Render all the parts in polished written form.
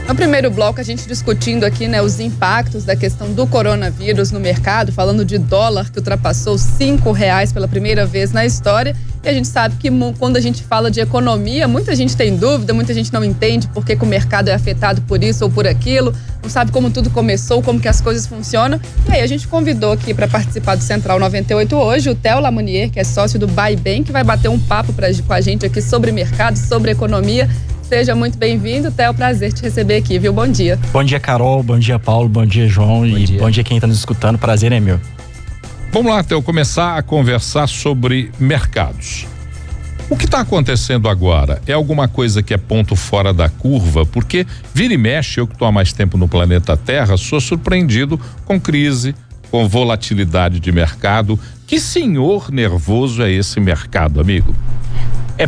No primeiro bloco, a gente discutindo aqui, né, os impactos da questão do coronavírus no mercado, falando de dólar que ultrapassou R$5 pela primeira vez na história. E a gente sabe que quando a gente fala de economia, muita gente tem dúvida, muita gente não entende por que o mercado é afetado por isso ou por aquilo, não sabe como tudo começou, como que as coisas funcionam. E aí a gente convidou aqui para participar do Central 98 hoje o Theo Lamounier, que é sócio do Buy Bem, que vai bater um papo com a gente aqui sobre mercado, sobre economia. Seja muito bem-vindo, Theo, prazer te receber aqui, viu? Bom dia. Bom dia, Carol, bom dia, Paulo, bom dia, João, bom dia quem está nos escutando, prazer é meu. Vamos lá, Theo, começar a conversar sobre mercados. O que está acontecendo agora? É alguma coisa que é ponto fora da curva? Porque vira e mexe, eu que estou há mais tempo no planeta Terra, sou surpreendido com crise, com volatilidade de mercado. Que senhor nervoso é esse mercado, amigo?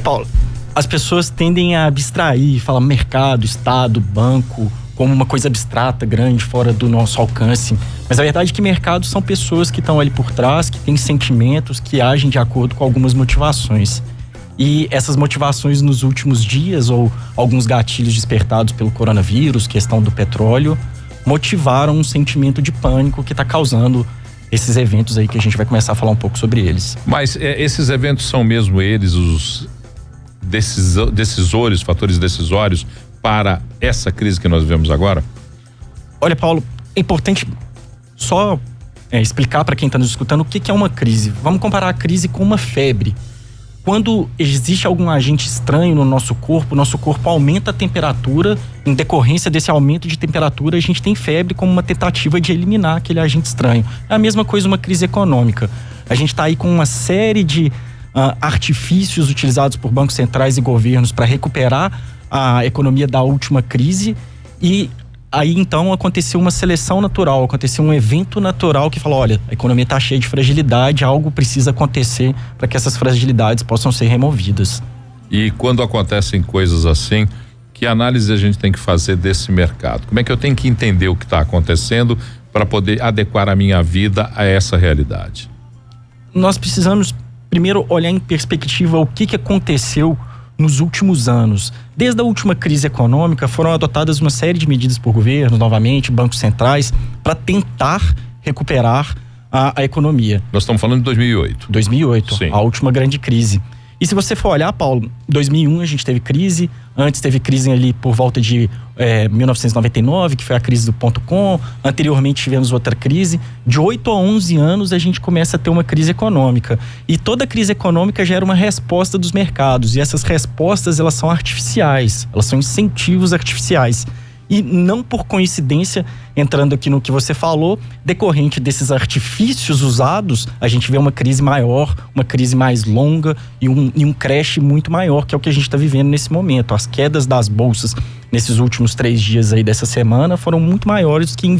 Paulo, as pessoas tendem a abstrair, falar mercado, estado, banco, como uma coisa abstrata, grande, fora do nosso alcance. Mas a verdade é que mercados são pessoas que estão ali por trás, que têm sentimentos, que agem de acordo com algumas motivações. E essas motivações nos últimos dias, ou alguns gatilhos despertados pelo coronavírus, questão do petróleo, motivaram um sentimento de pânico que está causando esses eventos aí que a gente vai começar a falar um pouco sobre eles. Mas esses eventos são mesmo eles os decisores, fatores decisórios para essa crise que nós vivemos agora? Olha, Paulo, é importante só explicar para quem está nos escutando o que é uma crise. Vamos comparar a crise com uma febre. Quando existe algum agente estranho no nosso corpo aumenta a temperatura. Em decorrência desse aumento de temperatura, a gente tem febre como uma tentativa de eliminar aquele agente estranho. É a mesma coisa uma crise econômica. A gente está aí com uma série de artifícios utilizados por bancos centrais e governos para recuperar a economia da última crise, e aí então aconteceu uma seleção natural, aconteceu um evento natural que falou, olha, a economia está cheia de fragilidade, algo precisa acontecer para que essas fragilidades possam ser removidas. E quando acontecem coisas assim, que análise a gente tem que fazer desse mercado? Como é que eu tenho que entender o que está acontecendo para poder adequar a minha vida a essa realidade? Nós precisamos primeiro olhar em perspectiva o que aconteceu nos últimos anos. Desde a última crise econômica foram adotadas uma série de medidas por governos, novamente, bancos centrais, para tentar recuperar a economia. Nós estamos falando de 2008. 2008, sim, a última grande crise. E se você for olhar, Paulo, 2001 a gente teve crise, antes teve crise ali por volta de 1999, que foi a crise do .com, anteriormente tivemos outra crise. De 8 a 11 anos a gente começa a ter uma crise econômica. E toda crise econômica gera uma resposta dos mercados, e essas respostas elas são artificiais, elas são incentivos artificiais. E não por coincidência, entrando aqui no que você falou, decorrente desses artifícios usados, a gente vê uma crise maior, uma crise mais longa e um crash muito maior, que é o que a gente está vivendo nesse momento. As quedas das bolsas nesses últimos 3 dias aí dessa semana foram muito maiores que em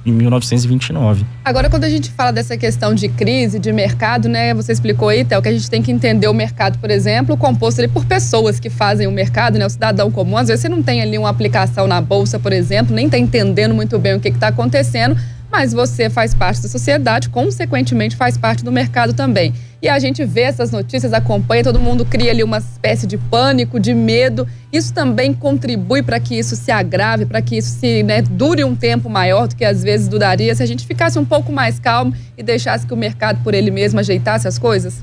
1929. Agora, quando a gente fala dessa questão de crise, de mercado, né? Você explicou aí, Theo, que a gente tem que entender o mercado, por exemplo, composto ali por pessoas que fazem o mercado, né? O cidadão comum, às vezes você não tem ali uma aplicação na bolsa, por exemplo, nem está entendendo muito bem o que está acontecendo, mas você faz parte da sociedade, consequentemente faz parte do mercado também. E a gente vê essas notícias, acompanha, todo mundo cria ali uma espécie de pânico, de medo. Isso também contribui para que isso se agrave, para que isso dure um tempo maior do que às vezes duraria se a gente ficasse um pouco mais calmo e deixasse que o mercado por ele mesmo ajeitasse as coisas?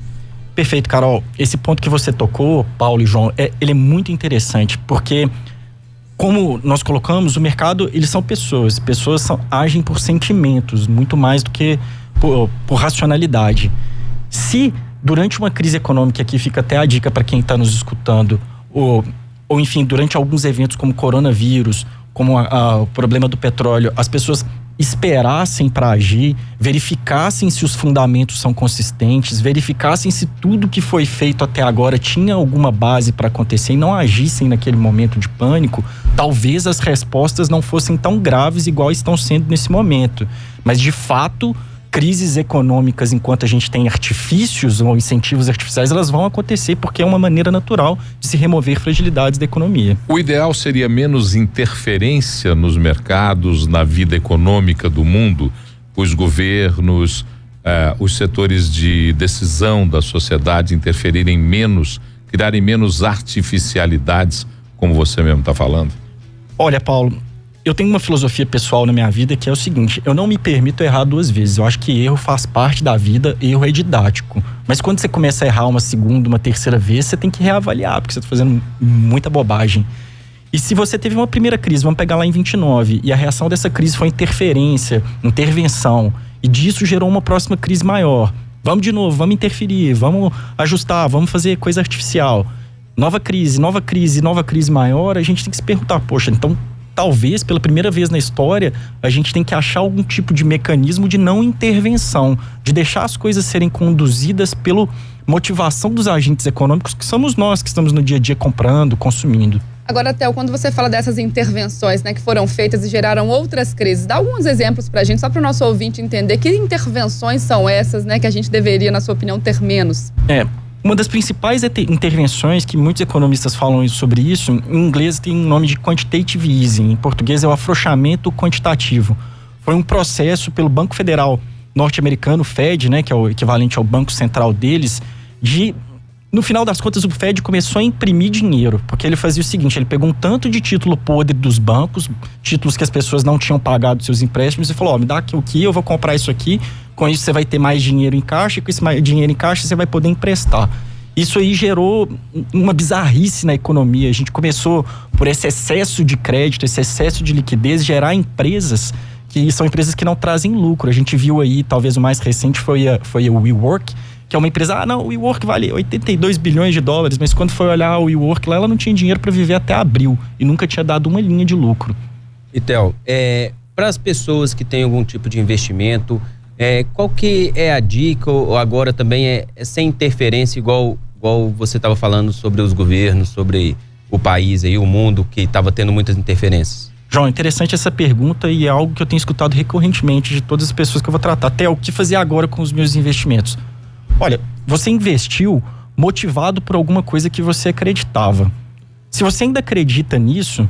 Perfeito, Carol. Esse ponto que você tocou, Paulo e João, ele é muito interessante, porque como nós colocamos, o mercado, eles são pessoas agem por sentimentos, muito mais do que por racionalidade. Se durante uma crise econômica, aqui fica até a dica para quem está nos escutando, ou enfim, durante alguns eventos como coronavírus, como o problema do petróleo, as pessoas esperassem para agir, verificassem se os fundamentos são consistentes, verificassem se tudo que foi feito até agora tinha alguma base para acontecer e não agissem naquele momento de pânico, talvez as respostas não fossem tão graves igual estão sendo nesse momento. Mas, de fato, crises econômicas, enquanto a gente tem artifícios ou incentivos artificiais, elas vão acontecer porque é uma maneira natural de se remover fragilidades da economia. O ideal seria menos interferência nos mercados, na vida econômica do mundo, os governos, os setores de decisão da sociedade interferirem menos, criarem menos artificialidades, como você mesmo está falando? Olha, Paulo, eu tenho uma filosofia pessoal na minha vida que é o seguinte: eu não me permito errar 2 vezes. Eu acho que erro faz parte da vida, erro é didático. Mas quando você começa a errar uma segunda, uma terceira vez, você tem que reavaliar, porque você está fazendo muita bobagem. E se você teve uma primeira crise, vamos pegar lá em 29, e a reação dessa crise foi interferência, intervenção, e disso gerou uma próxima crise maior. Vamos de novo, vamos interferir, vamos ajustar, vamos fazer coisa artificial. Nova crise maior, a gente tem que se perguntar, poxa, então talvez pela primeira vez na história a gente tem que achar algum tipo de mecanismo de não intervenção, de deixar as coisas serem conduzidas pela motivação dos agentes econômicos, que somos nós que estamos no dia a dia comprando, consumindo. Agora, Theo, quando você fala dessas intervenções, né, que foram feitas e geraram outras crises, dá alguns exemplos pra gente, só para o nosso ouvinte entender que intervenções são essas, né, que a gente deveria, na sua opinião, ter menos. Uma das principais intervenções que muitos economistas falam sobre isso, em inglês tem o nome de quantitative easing, em português é o afrouxamento quantitativo. Foi um processo pelo Banco Federal norte-americano, Fed, né, que é o equivalente ao Banco Central deles, no final das contas, o Fed começou a imprimir dinheiro, porque ele fazia o seguinte: ele pegou um tanto de título podre dos bancos, títulos que as pessoas não tinham pagado seus empréstimos, e falou: me dá aqui o que, eu vou comprar isso aqui, com isso você vai ter mais dinheiro em caixa, e com esse dinheiro em caixa você vai poder emprestar. Isso aí gerou uma bizarrice na economia. A gente começou, por esse excesso de crédito, esse excesso de liquidez, gerar empresas que são empresas que não trazem lucro. A gente viu aí, talvez o mais recente foi a WeWork, que é uma empresa, o WeWork vale 82 bilhões de dólares, mas quando foi olhar o WeWork lá, ela não tinha dinheiro para viver até abril e nunca tinha dado uma linha de lucro. E Theo, para as pessoas que têm algum tipo de investimento, qual que é a dica, ou agora também é sem interferência, igual você estava falando sobre os governos, sobre o país aí, o mundo, que estava tendo muitas interferências? João, interessante essa pergunta e é algo que eu tenho escutado recorrentemente de todas as pessoas que eu vou tratar. Até o que fazer agora com os meus investimentos? Olha, você investiu motivado por alguma coisa que você acreditava. Se você ainda acredita nisso,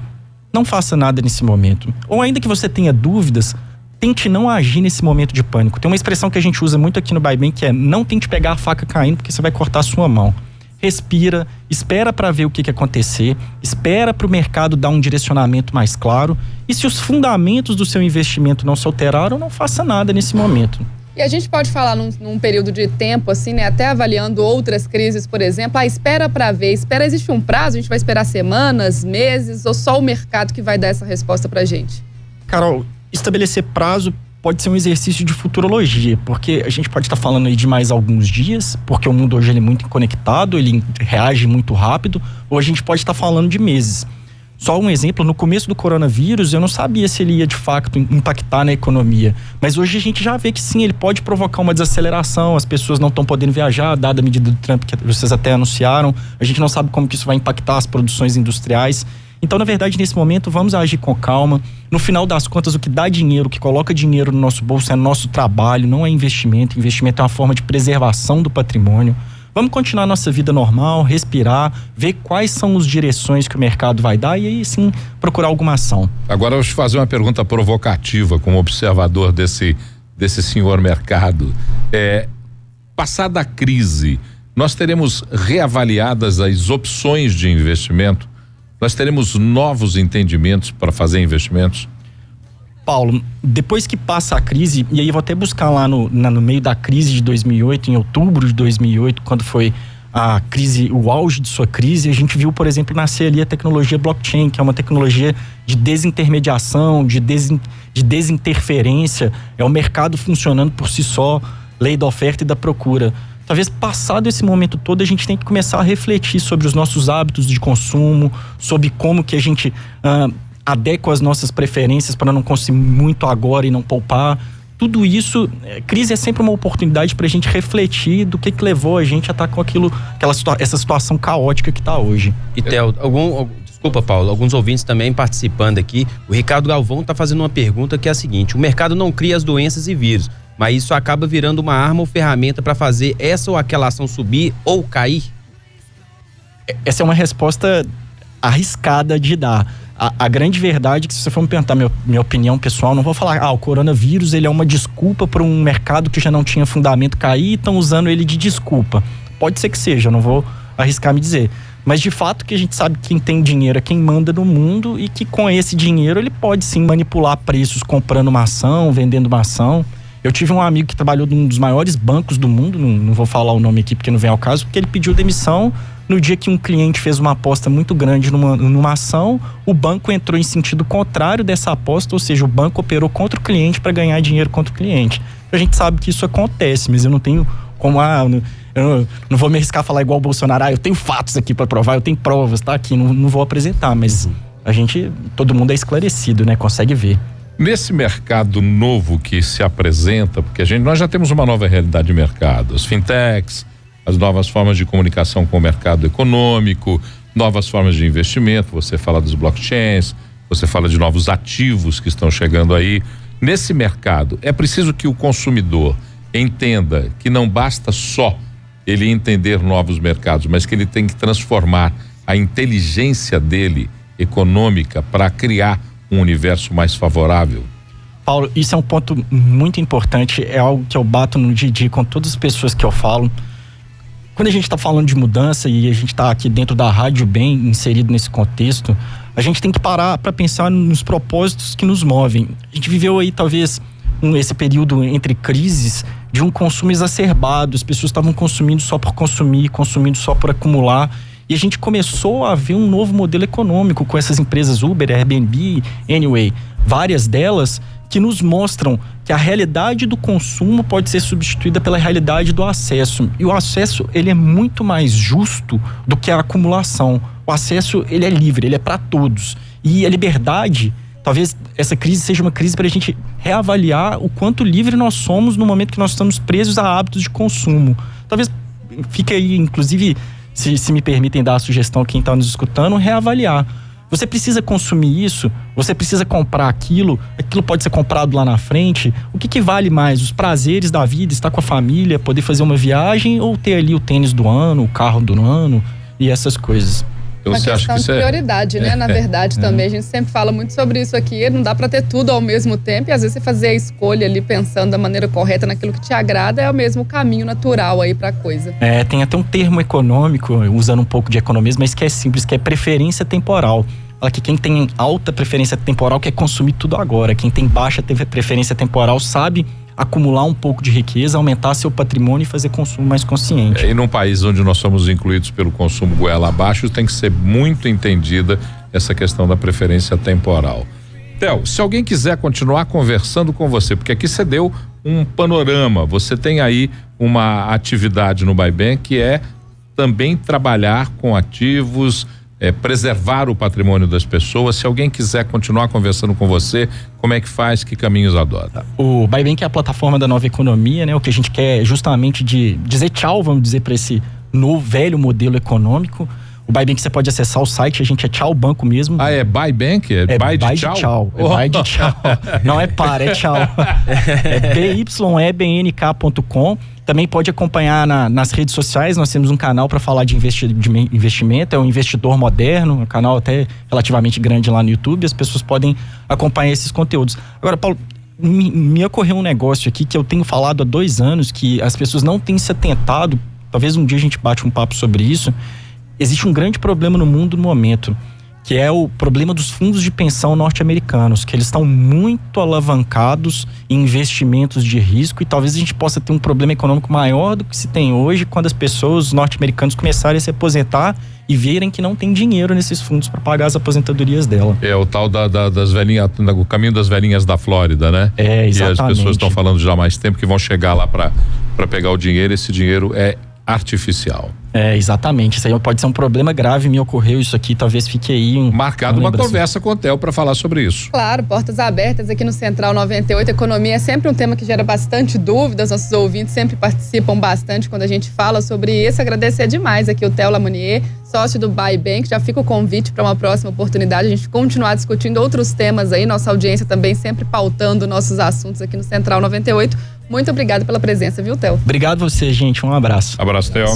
não faça nada nesse momento. Ou ainda que você tenha dúvidas, tente não agir nesse momento de pânico. Tem uma expressão que a gente usa muito aqui no Buy Bank, que é: não tente pegar a faca caindo, porque você vai cortar a sua mão. Respira, espera para ver o que acontecer, espera para o mercado dar um direcionamento mais claro, e se os fundamentos do seu investimento não se alteraram, não faça nada nesse momento. E a gente pode falar num período de tempo, assim, né? Até avaliando outras crises, por exemplo. Espera para ver. Existe um prazo? A gente vai esperar semanas, meses? Ou só o mercado que vai dar essa resposta pra gente? Carol, estabelecer prazo pode ser um exercício de futurologia, porque a gente pode estar falando aí de mais alguns dias, porque o mundo hoje ele é muito conectado, ele reage muito rápido, ou a gente pode estar falando de meses. Só um exemplo, no começo do coronavírus, eu não sabia se ele ia de fato impactar na economia. Mas hoje a gente já vê que sim, ele pode provocar uma desaceleração, as pessoas não estão podendo viajar, dada a medida do Trump que vocês até anunciaram. A gente não sabe como que isso vai impactar as produções industriais. Então, na verdade, nesse momento, vamos agir com calma. No final das contas, o que dá dinheiro, o que coloca dinheiro no nosso bolso é nosso trabalho, não é investimento. Investimento é uma forma de preservação do patrimônio. Vamos continuar nossa vida normal, respirar, ver quais são as direções que o mercado vai dar e aí sim procurar alguma ação. Agora eu vou te fazer uma pergunta provocativa como observador desse senhor mercado. Passada a crise, nós teremos reavaliadas as opções de investimento? Nós teremos novos entendimentos para fazer investimentos? Paulo, depois que passa a crise, e aí eu vou até buscar lá no meio da crise de 2008, em outubro de 2008, quando foi a crise, o auge de sua crise, a gente viu, por exemplo, nascer ali a tecnologia blockchain, que é uma tecnologia de desintermediação, de desinterferência, é o mercado funcionando por si só, lei da oferta e da procura. Talvez passado esse momento todo a gente tem que começar a refletir sobre os nossos hábitos de consumo, sobre como que a gente adequa as nossas preferências para não consumir muito agora e não poupar. Tudo isso, crise é sempre uma oportunidade para a gente refletir do que levou a gente a estar com essa situação caótica que está hoje. E Theo, desculpa, Paulo, alguns ouvintes também participando aqui. O Ricardo Galvão está fazendo uma pergunta que é a seguinte: o mercado não cria as doenças e vírus, mas isso acaba virando uma arma ou ferramenta para fazer essa ou aquela ação subir ou cair? Essa é uma resposta arriscada de dar. A grande verdade é que, se você for me perguntar minha opinião pessoal, não vou falar, o coronavírus ele é uma desculpa para um mercado que já não tinha fundamento cair e estão usando ele de desculpa. Pode ser que seja, eu não vou arriscar me dizer. Mas de fato que a gente sabe que quem tem dinheiro é quem manda no mundo e que com esse dinheiro ele pode sim manipular preços comprando uma ação, vendendo uma ação. Eu tive um amigo que trabalhou num dos maiores bancos do mundo, não vou falar o nome aqui porque não vem ao caso, porque ele pediu demissão no dia que um cliente fez uma aposta muito grande numa ação, o banco entrou em sentido contrário dessa aposta, ou seja, o banco operou contra o cliente para ganhar dinheiro contra o cliente. A gente sabe que isso acontece, mas eu não tenho como... Eu não vou me arriscar a falar igual o Bolsonaro, eu tenho fatos aqui para provar, eu tenho provas, tá aqui, não vou apresentar, mas todo mundo é esclarecido, né? Consegue ver. Nesse mercado novo que se apresenta, porque nós já temos uma nova realidade de mercado, as fintechs, as novas formas de comunicação com o mercado econômico, novas formas de investimento, você fala dos blockchains, você fala de novos ativos que estão chegando aí. Nesse mercado, é preciso que o consumidor entenda que não basta só ele entender novos mercados, mas que ele tem que transformar a inteligência dele econômica para criar um universo mais favorável. Paulo, isso é um ponto muito importante, é algo que eu bato no dia a dia com todas as pessoas que eu falo. Quando a gente está falando de mudança e a gente está aqui dentro da rádio bem inserido nesse contexto, a gente tem que parar para pensar nos propósitos que nos movem. A gente viveu aí talvez esse período entre crises de um consumo exacerbado, as pessoas estavam consumindo só por consumir, consumindo só por acumular, e a gente começou a ver um novo modelo econômico com essas empresas Uber, Airbnb, Anyway, várias delas que nos mostram que a realidade do consumo pode ser substituída pela realidade do acesso, e o acesso ele é muito mais justo do que a acumulação. O acesso ele é livre, ele é para todos, e a liberdade, talvez essa crise seja uma crise para a gente reavaliar o quanto livre nós somos no momento que nós estamos presos a hábitos de consumo. Talvez fique aí, inclusive, se me permitem dar a sugestão a quem está nos escutando, reavaliar. Você precisa consumir isso, você precisa comprar aquilo pode ser comprado lá na frente. O que vale mais? Os prazeres da vida, estar com a família, poder fazer uma viagem ou ter ali o tênis do ano, o carro do ano e essas coisas? Uma questão de prioridade, né? Na verdade, também. A gente sempre fala muito sobre isso aqui. Não dá para ter tudo ao mesmo tempo. E às vezes você fazer a escolha ali pensando da maneira correta naquilo que te agrada é o mesmo caminho natural aí pra coisa. Tem até um termo econômico, usando um pouco de economismo, mas que é simples, que é preferência temporal. Fala que quem tem alta preferência temporal quer consumir tudo agora. Quem tem baixa preferência temporal sabe acumular um pouco de riqueza, aumentar seu patrimônio e fazer consumo mais consciente. E num país onde nós somos incluídos pelo consumo goela abaixo, tem que ser muito entendida essa questão da preferência temporal. Theo, se alguém quiser continuar conversando com você, porque aqui você deu um panorama, você tem aí uma atividade no BuyBank que é também trabalhar com ativos, preservar o patrimônio das pessoas. Se alguém quiser continuar conversando com você, como é que faz, que caminhos adota? O BuyBank é a plataforma da nova economia, né? O que a gente quer é justamente de dizer tchau, vamos dizer, para esse novo, velho modelo econômico. O BuyBank você pode acessar o site, a gente é Tchau Banco mesmo. É BuyBank? É buy de tchau? É buy de tchau. Não é para, é tchau. É bybnk.com. Também pode acompanhar nas redes sociais, nós temos um canal para falar de investimento, é o Investidor Moderno, um canal até relativamente grande lá no YouTube, as pessoas podem acompanhar esses conteúdos. Agora, Paulo, me ocorreu um negócio aqui que eu tenho falado há 2 anos, que as pessoas não têm se atentado, talvez um dia a gente bate um papo sobre isso. Existe um grande problema no mundo no momento, que é o problema dos fundos de pensão norte-americanos, que eles estão muito alavancados em investimentos de risco, e talvez a gente possa ter um problema econômico maior do que se tem hoje quando as pessoas, os norte-americanos, começarem a se aposentar e verem que não tem dinheiro nesses fundos para pagar as aposentadorias dela. É o tal das velhinhas, o caminho das velhinhas da Flórida, né? Exatamente. E as pessoas estão falando já há mais tempo que vão chegar lá para pegar o dinheiro. Esse dinheiro é artificial. Exatamente. Isso aí pode ser um problema grave. Me ocorreu isso aqui, talvez fique aí marcado uma conversa com o Theo para falar sobre isso. Claro, portas abertas aqui no Central 98. Economia é sempre um tema que gera bastante dúvidas. Nossos ouvintes sempre participam bastante quando a gente fala sobre isso. Agradecer demais aqui o Theo Lamounier, sócio do BuyBank. Já fica o convite para uma próxima oportunidade, a gente continuar discutindo outros temas aí. Nossa audiência também sempre pautando nossos assuntos aqui no Central 98. Muito obrigado pela presença, viu, Theo? Obrigado a você, gente. Um abraço. Abraço, Theo.